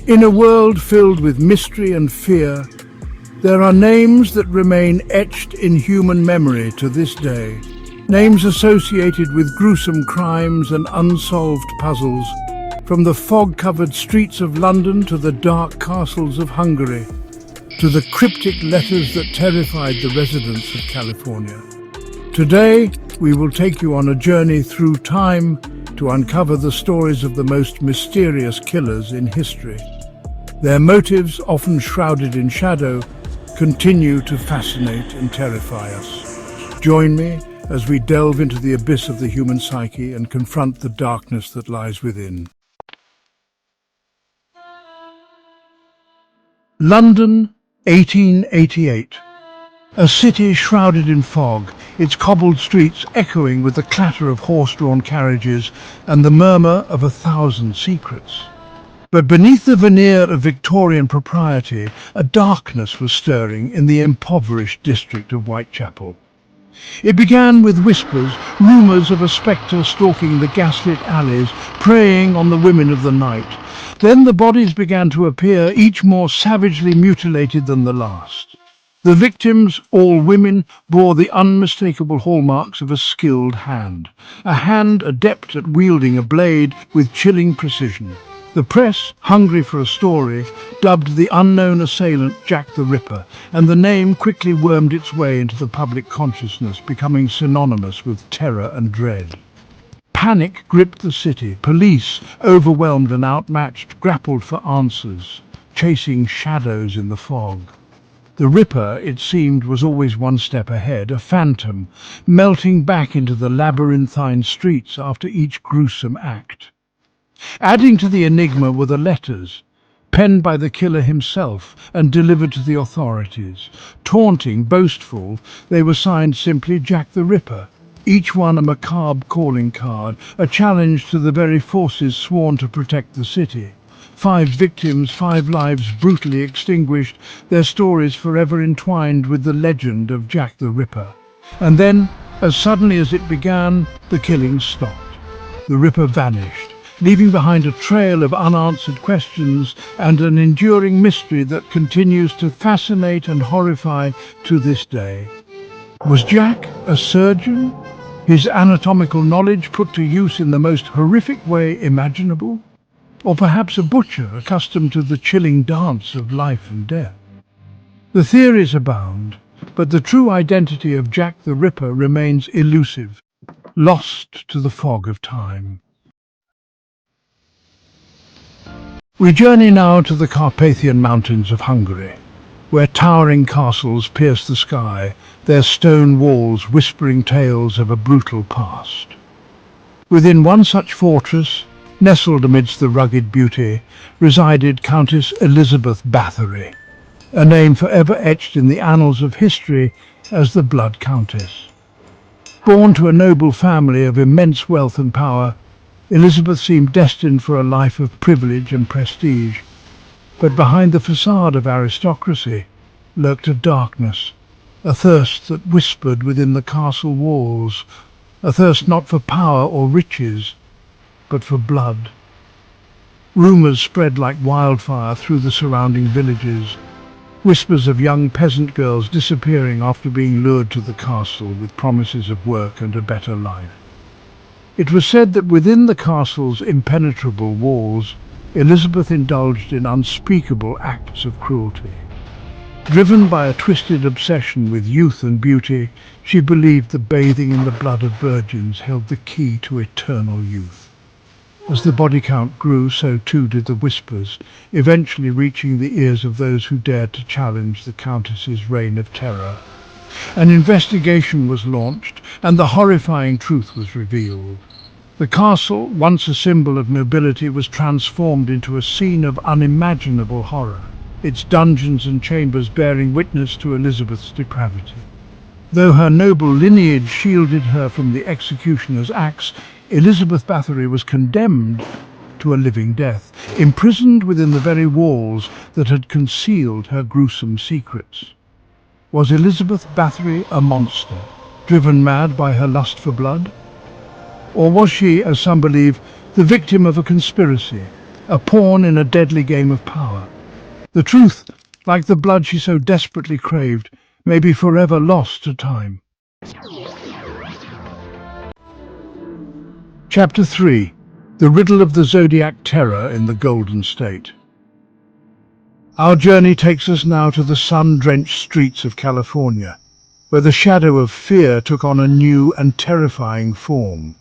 In a world filled with mystery and fear, there are names that remain etched in human memory to this day. Names associated with gruesome crimes and unsolved puzzles, from the fog-covered streets of London to the dark castles of Hungary, to the cryptic letters that terrified the residents of California. Today, we will take you on a journey through time to uncover the stories of the most mysterious killers in history. Their motives, often shrouded in shadow, continue to fascinate and terrify us. Join me as we delve into the abyss of the human psyche and confront the darkness that lies within. London, 1888. A city shrouded in fog, its cobbled streets echoing with the clatter of horse-drawn carriages and the murmur of 1,000 secrets. But beneath the veneer of Victorian propriety, a darkness was stirring in the impoverished district of Whitechapel. It began with whispers, rumours of a spectre stalking the gaslit alleys, preying on the women of the night. Then the bodies began to appear, each more savagely mutilated than the last. The victims, all women, bore the unmistakable hallmarks of a skilled hand. A hand adept at wielding a blade with chilling precision. The press, hungry for a story, dubbed the unknown assailant Jack the Ripper, and the name quickly wormed its way into the public consciousness, becoming synonymous with terror and dread. Panic gripped the city. Police, overwhelmed and outmatched, grappled for answers, chasing shadows in the fog. The Ripper, it seemed, was always one step ahead, a phantom, melting back into the labyrinthine streets after each gruesome act. Adding to the enigma were the letters, penned by the killer himself and delivered to the authorities. Taunting, boastful, they were signed simply Jack the Ripper, each one a macabre calling card, a challenge to the very forces sworn to protect the city. 5 victims, 5 lives brutally extinguished, their stories forever entwined with the legend of Jack the Ripper. And then, as suddenly as it began, the killings stopped. The Ripper vanished, leaving behind a trail of unanswered questions and an enduring mystery that continues to fascinate and horrify to this day. Was Jack a surgeon, his anatomical knowledge put to use in the most horrific way imaginable? Or perhaps a butcher accustomed to the chilling dance of life and death? The theories abound, but the true identity of Jack the Ripper remains elusive, lost to the fog of time. We journey now to the Carpathian Mountains of Hungary, where towering castles pierce the sky, their stone walls whispering tales of a brutal past. Within one such fortress, nestled amidst the rugged beauty, resided Countess Elizabeth Bathory, a name forever etched in the annals of history as the Blood Countess. Born to a noble family of immense wealth and power, Elizabeth seemed destined for a life of privilege and prestige. But behind the facade of aristocracy lurked a darkness, a thirst that whispered within the castle walls, a thirst not for power or riches, but for blood. Rumours spread like wildfire through the surrounding villages, whispers of young peasant girls disappearing after being lured to the castle with promises of work and a better life. It was said that within the castle's impenetrable walls, Elizabeth indulged in unspeakable acts of cruelty. Driven by a twisted obsession with youth and beauty, she believed that bathing in the blood of virgins held the key to eternal youth. As the body count grew, so too did the whispers, eventually reaching the ears of those who dared to challenge the Countess's reign of terror. An investigation was launched, and the horrifying truth was revealed. The castle, once a symbol of nobility, was transformed into a scene of unimaginable horror, its dungeons and chambers bearing witness to Elizabeth's depravity. Though her noble lineage shielded her from the executioner's axe, Elizabeth Bathory was condemned to a living death, imprisoned within the very walls that had concealed her gruesome secrets. Was Elizabeth Bathory a monster, driven mad by her lust for blood? Or was she, as some believe, the victim of a conspiracy, a pawn in a deadly game of power. The truth, like the blood she so desperately craved, may be forever lost to time. Chapter 3. The Riddle of the Zodiac Terror in the Golden State. Our journey takes us now to the sun-drenched streets of California, where the shadow of fear took on a new and terrifying form.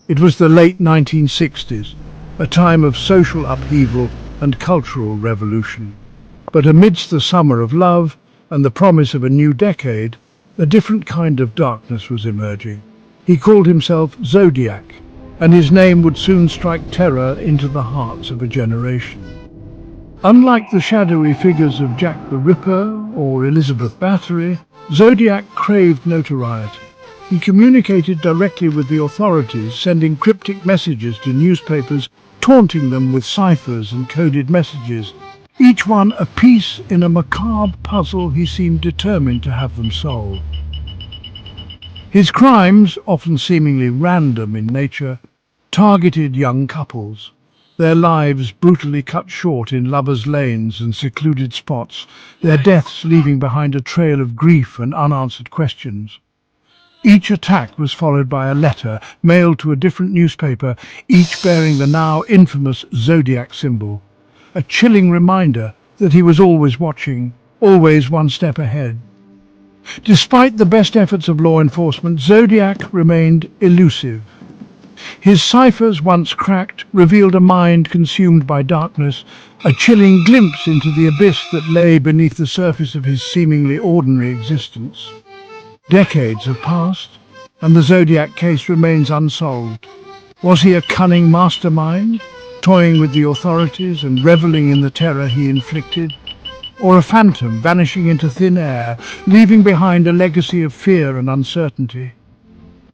It was the late 1960s, a time of social upheaval and cultural revolution. But amidst the summer of love and the promise of a new decade, a different kind of darkness was emerging. He called himself Zodiac, and his name would soon strike terror into the hearts of a generation. Unlike the shadowy figures of Jack the Ripper or Elizabeth Bathory, Zodiac craved notoriety. He communicated directly with the authorities, sending cryptic messages to newspapers, taunting them with ciphers and coded messages, each one a piece in a macabre puzzle he seemed determined to have them solve. His crimes, often seemingly random in nature, targeted young couples, their lives brutally cut short in lovers' lanes and secluded spots, their deaths leaving behind a trail of grief and unanswered questions. Each attack was followed by a letter mailed to a different newspaper, each bearing the now infamous Zodiac symbol, a chilling reminder that he was always watching, always one step ahead. Despite the best efforts of law enforcement, Zodiac remained elusive. His ciphers, once cracked, revealed a mind consumed by darkness, a chilling glimpse into the abyss that lay beneath the surface of his seemingly ordinary existence. Decades have passed, and the Zodiac case remains unsolved. Was he a cunning mastermind, toying with the authorities and reveling in the terror he inflicted? Or a phantom vanishing into thin air, leaving behind a legacy of fear and uncertainty?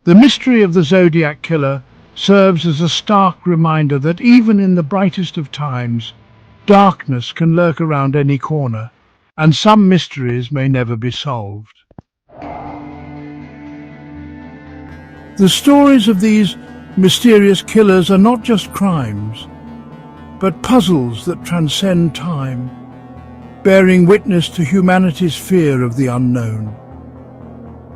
The mystery of the Zodiac Killer serves as a stark reminder that even in the brightest of times, darkness can lurk around any corner, and some mysteries may never be solved. The stories of these mysterious killers are not just crimes, but puzzles that transcend time, bearing witness to humanity's fear of the unknown.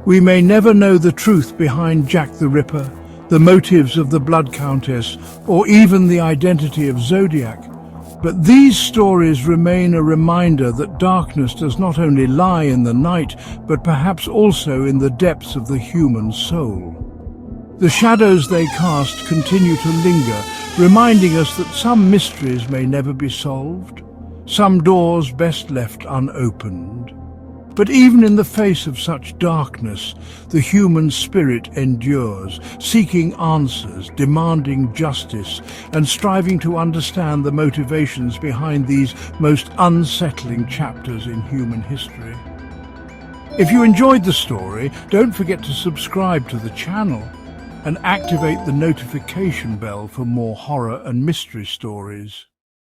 We may never know the truth behind Jack the Ripper, the motives of the Blood Countess, or even the identity of Zodiac, but these stories remain a reminder that darkness does not only lie in the night, but perhaps also in the depths of the human soul. The shadows they cast continue to linger, reminding us that some mysteries may never be solved, some doors best left unopened. But even in the face of such darkness, the human spirit endures, seeking answers, demanding justice, and striving to understand the motivations behind these most unsettling chapters in human history. If you enjoyed the story, don't forget to subscribe to the channel and activate the notification bell for more horror and mystery stories.